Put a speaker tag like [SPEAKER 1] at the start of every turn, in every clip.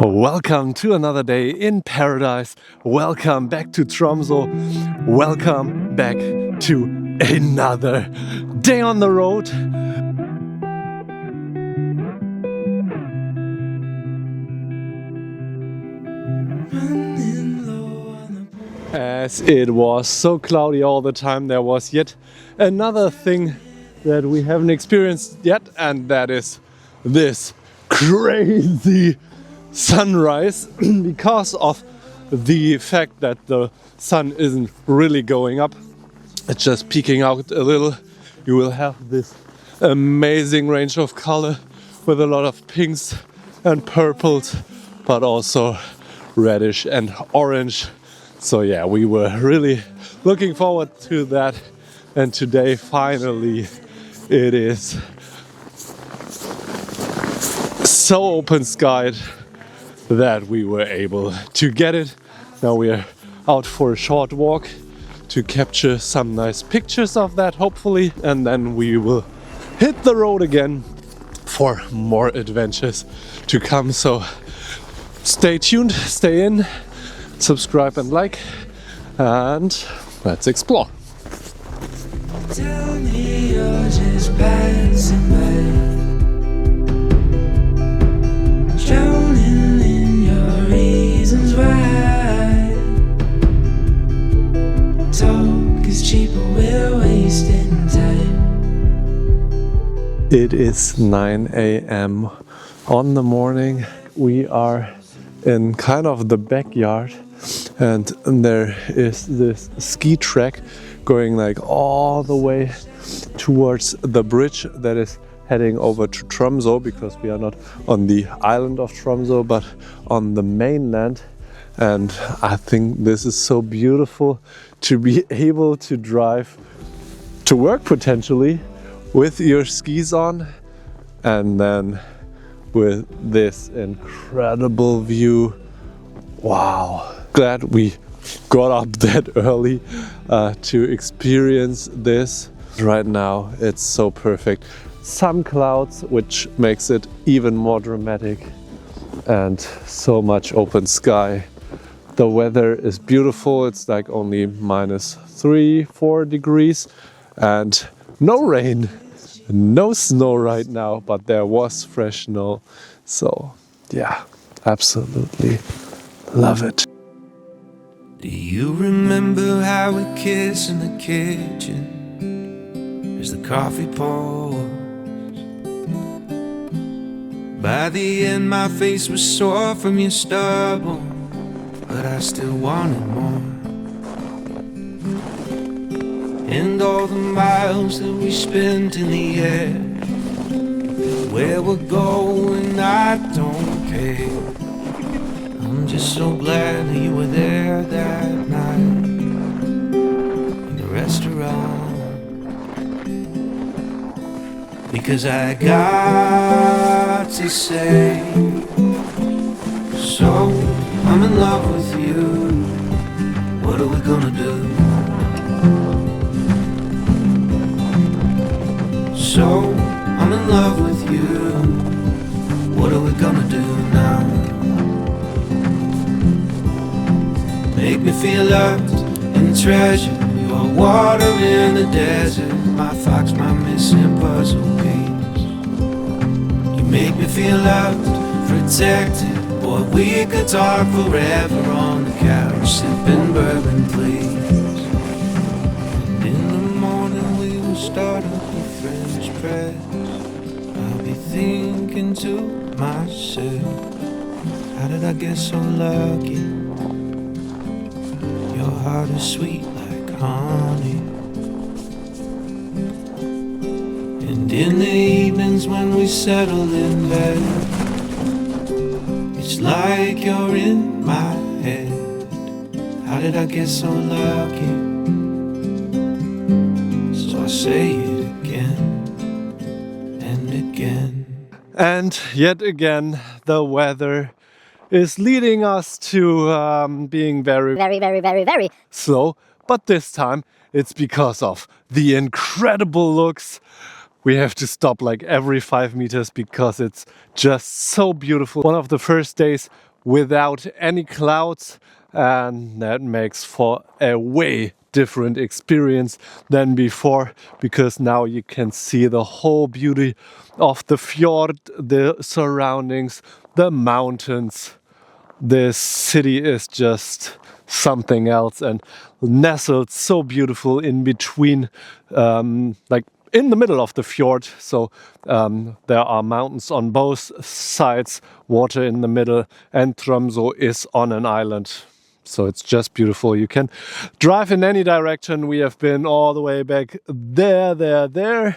[SPEAKER 1] Welcome to another day in paradise. Welcome back to Tromso. Welcome back to another day on the road. As it was so cloudy all the time, there was yet another thing that we haven't experienced yet, and that is this crazy sunrise because of the fact that the sun isn't really going up, it's just peeking out a little. You will have this amazing range of color with a lot of pinks and purples, but also reddish and orange. So yeah, we were really looking forward to that, and today finally it is so open skied that we were able to get it. Now we are out for a short walk to capture some nice pictures of that, hopefully, and then we will hit the road again for more adventures to come. So stay tuned, stay in, subscribe and like, and let's explore. Tell me you're just passing by, drowning in your reasons why. Talk is cheaper, we're wasting time. It is 9 a.m. on the morning. We are in kind of the backyard, and there is this ski track going like all the way towards the bridge that is heading over to Tromso, because we are not on the island of Tromso but on the mainland. And I think this is so beautiful to be able to drive to work potentially with your skis on, and then with this incredible view. Wow, glad we got up that early to experience this. Right now it's so perfect. Some clouds, which makes it even more dramatic, and so much open sky. The weather is beautiful. It's like only -3-4 degrees and no rain, no snow right now, but there was fresh snow. So yeah, absolutely love it.
[SPEAKER 2] Do you remember how we kissed in the kitchen as the coffee pours? By the end my face was sore from your stubble, but I still wanted more. And all the miles that we spent in the air, where we're going I don't care. I'm just so glad that you were there that night in the restaurant, because I got to say, so I'm in love with you. What are we gonna do? So I'm in love with you. What are we gonna do now? Make me feel loved and treasured. Your water in the desert, my fox, my missing puzzle piece. You make me feel loved, protected. Boy, we could talk forever on the couch, sipping bourbon, please. And in the morning we will start up the French press. I'll be thinking to myself, how did I get so lucky? Your heart is sweet like honey. And in the evenings when we settle in bed, it's like you're in my head. How did I get so lucky? So I say it again and again.
[SPEAKER 1] And yet again, the weather is leading us to being very slow. But this time it's because of the incredible looks. We have to stop like every 5 meters because it's just so beautiful. One of the first days without any clouds, and that makes for a way different experience than before, because now you can see the whole beauty of the fjord, the surroundings, the mountains. This city is just something else and nestled so beautiful in between, like in the middle of the fjord. So there are mountains on both sides, water in the middle, and Tromso is on an island. So it's just beautiful. You can drive in any direction. We have been all the way back there.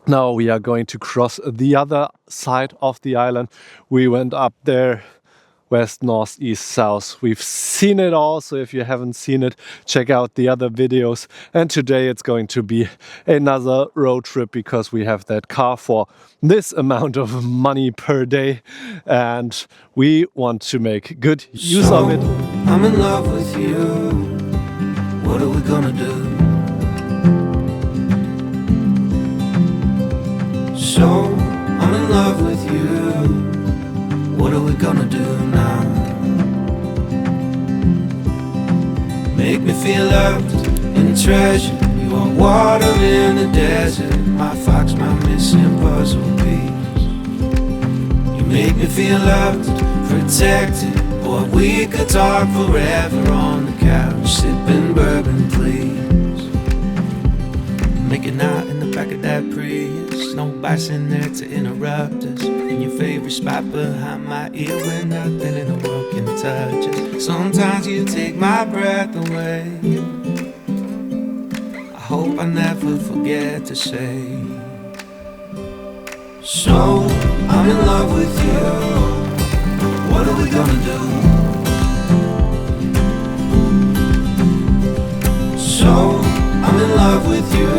[SPEAKER 1] Now we are going to cross the other side of the island. We went up there, west, north, east, south. We've seen it all, so if you haven't seen it, check out the other videos. And today it's going to be another road trip, because we have that car for this amount of money per day, and we want to make good use of it.
[SPEAKER 2] I'm in love with you. What are we gonna do? So I'm in love with you. What are we gonna do now? Make me feel loved and treasured. You are water in the desert, my fox, my missing puzzle piece. You make me feel loved, protected. Boy, we could talk forever on the couch, sipping bourbon, please. Making out in the back of that Prius, no bites in there to interrupt us. In your favorite spot behind my ear, where nothing in the world can touch us. Sometimes you take my breath away. I hope I never forget to say. So I'm in love with you. What are we gonna do? So I'm in love with you.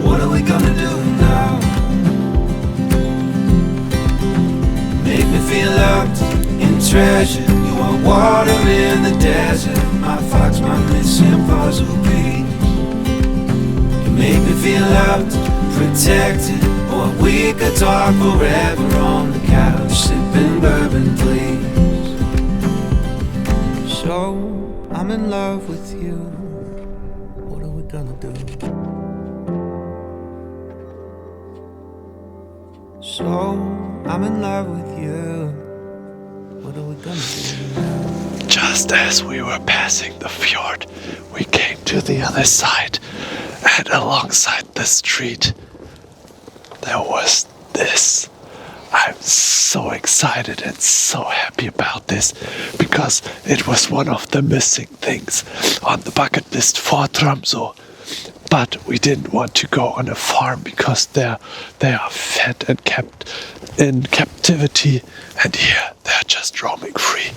[SPEAKER 2] What are we gonna do now? Make me feel loved and treasured. You are water in the desert, my fox, my missing puzzle piece. You make me feel loved, protected. Or we could talk forever on the couch, sipping bourbon, please. So I'm in love with you. What are we gonna do? So I'm in love with you. What are we gonna do now?
[SPEAKER 1] Just as we were passing the fjord, we came to the other side, and alongside the street there was this. I'm so excited and so happy about this, because it was one of the missing things on the bucket list for Tromso. But we didn't want to go on a farm, because they are fed and kept in captivity, and here they're just roaming free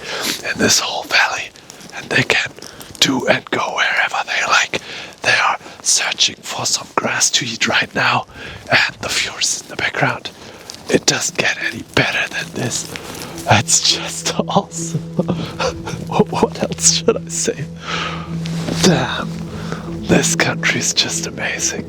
[SPEAKER 1] in this whole valley, and they can do and go wherever they like. They are searching for some grass to eat right now, and the fjord is in the background. It doesn't get any better than this. That's just awesome. What else should I say? Damn, this country is just amazing.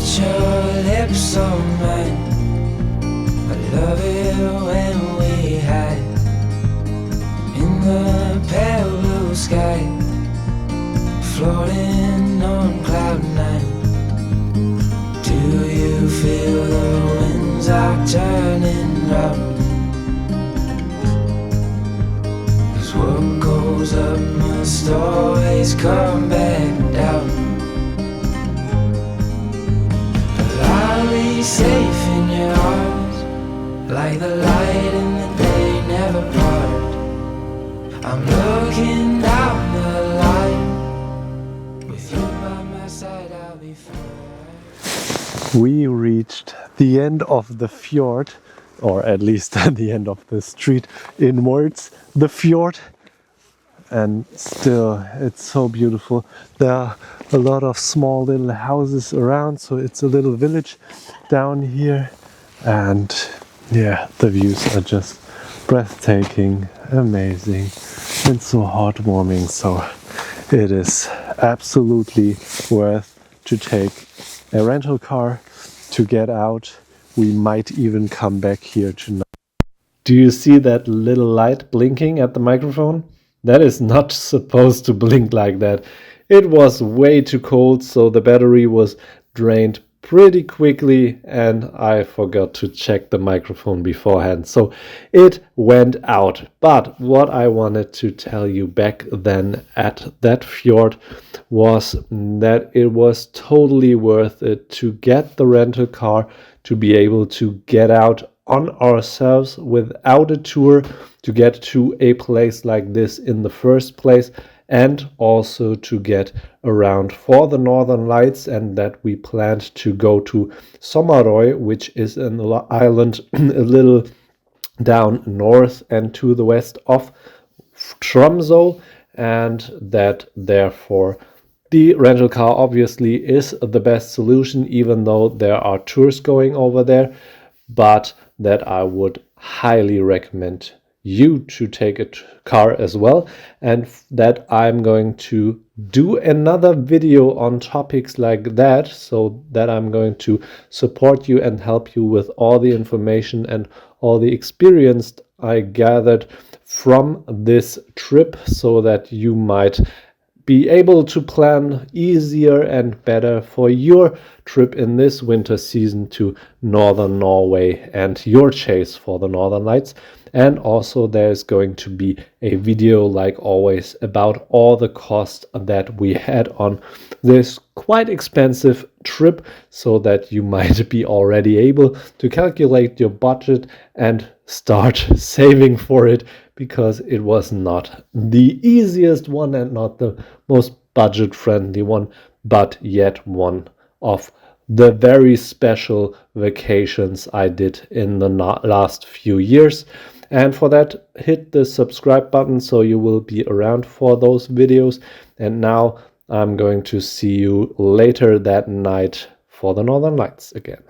[SPEAKER 2] put your lips on mine. I love it when we hide in the pale blue sky, floating on cloud nine. Do you feel the winds are turning round? 'Cause what goes up must always come back down. But I'll be safe in your arms, like the light in the day never part. I'm looking down the line, with you by my side I'll be fine.
[SPEAKER 1] We reached the end of the fjord, or at least the end of the street inwards the fjord, and still it's so beautiful. There are a lot of small little houses around, so it's a little village down here, and yeah, the views are just breathtaking, amazing, and so heartwarming. So it is absolutely worth to take a rental car to get out. We might even come back here tonight. Do you see that little light blinking at the microphone? That is not supposed to blink like that. It was way too cold, so the battery was drained pretty quickly, and I forgot to check the microphone beforehand, so it went out. But what I wanted to tell you back then at that fjord was that it was totally worth it to get the rental car, to be able to get out on ourselves without a tour, to get to a place like this in the first place, and also to get around for the Northern Lights, and that we planned to go to Someroy, which is an island a little down north and to the west of Tromso, and that therefore the rental car obviously is the best solution, even though there are tours going over there, but that I would highly recommend you to take a car as well, and that I'm going to do another video on topics like that, so that I'm going to support you and help you with all the information and all the experience I gathered from this trip, so that you might be able to plan easier and better for your trip in this winter season to Northern Norway and your chase for the Northern Lights. And also there's going to be a video, like always, about all the costs that we had on this quite expensive trip, so that you might be already able to calculate your budget and start saving for it, because it was not the easiest one and not the most budget friendly one, but yet one of the very special vacations I did in the last few years. And for that, hit the subscribe button so you will be around for those videos. And now I'm going to see you later that night for the Northern Lights again.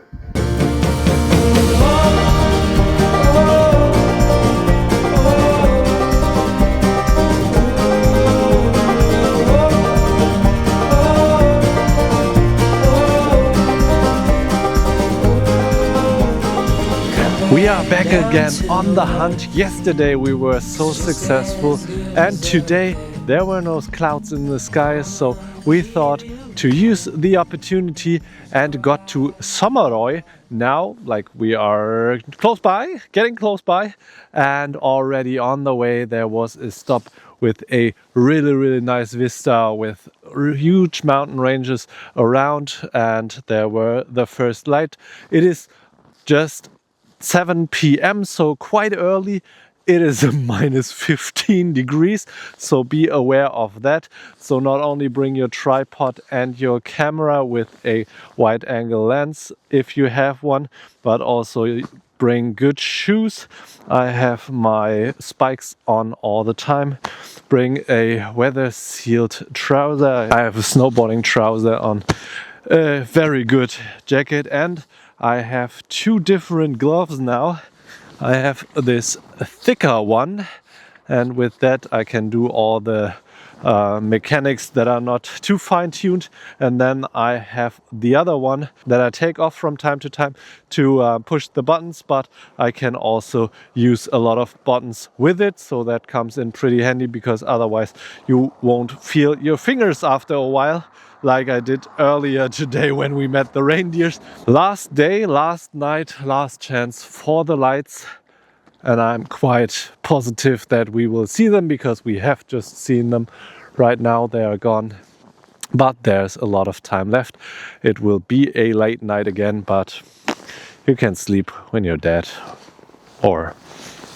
[SPEAKER 1] We are back again on the hunt. Yesterday we were so successful, and today there were no clouds in the sky, so we thought to use the opportunity and got to Someroy. Now, like, we are close by, getting close by, and already on the way there was a stop with a really nice vista with huge mountain ranges around, and there were the first light. It is just 7 p.m. so quite early. It is a minus 15 degrees, so be aware of that. So not only bring your tripod and your camera with a wide angle lens if you have one, but also bring good shoes. I have my spikes on all the time. Bring a weather sealed trouser. I have a snowboarding trouser on, a very good jacket, and I have 2 different gloves now. I have this thicker one, and with that I can do all the mechanics that are not too fine-tuned, and then I have the other one that I take off from time to time to push the buttons, but I can also use a lot of buttons with it, so that comes in pretty handy, because otherwise you won't feel your fingers after a while, like I did earlier today when we met the reindeers. Last day, last night, last chance for the lights, and I'm quite positive that we will see them, because we have just seen them. Right now they are gone, but there's a lot of time left. It will be a late night again, but you can sleep when you're dead, or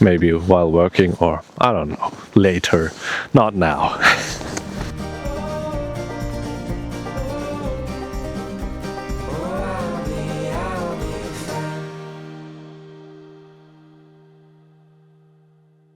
[SPEAKER 1] maybe while working, or I don't know, later, not now.